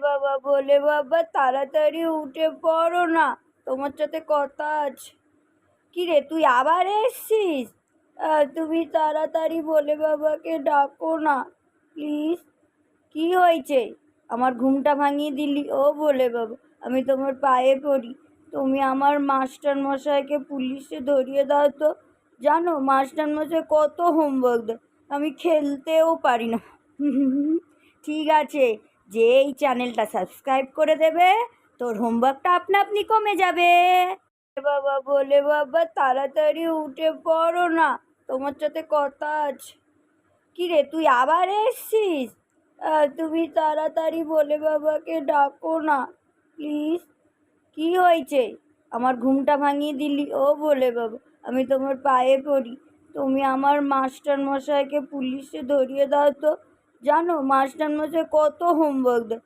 বাবা বলে বাবা তাড়াতাড়ি উঠে পড়ো না, তোমার সাথে কথা আছে। কি রে তুই আবার এসছিস? তুমি তাড়াতাড়ি বলে বাবাকে ডাকো না প্লিজ। কি হয়েছে? আমার ঘুমটা ভাঙিয়ে দিলি। ও বলে বাবা, আমি তোমার পায়ে পড়ি, তুমি আমার মাস্টার মশাইকে পুলিশে ধরিয়ে দাও তো। জানো মাস্টার মশাই কত হোমওয়ার্ক দেয়, আমি খেলতেও পারি না। ঠিক আছে, যে এই চ্যানেলটা সাবস্ক্রাইব করে দেবে তোর হোমওয়ার্কটা আপনা আপনি কমে যাবে। বাবা বলে বাবা তাড়াতাড়ি উঠে পড়ো না, তোমার সাথে কথা আছে। কি রে তুই আবার এসছিস? তুমি তাড়াতাড়ি বলে বাবাকে ডাকো না প্লিজ। কি হয়েছে? আমার ঘুমটা ভাঙিয়ে দিলি। ও বলে বাবা, আমি তোমার পায়ে পড়ি, তুমি আমার মাস্টার মশাইকে পুলিশে ধরিয়ে দাও তো। জানো মাস্টার মশাই কত হোমওয়ার্ক দেয়,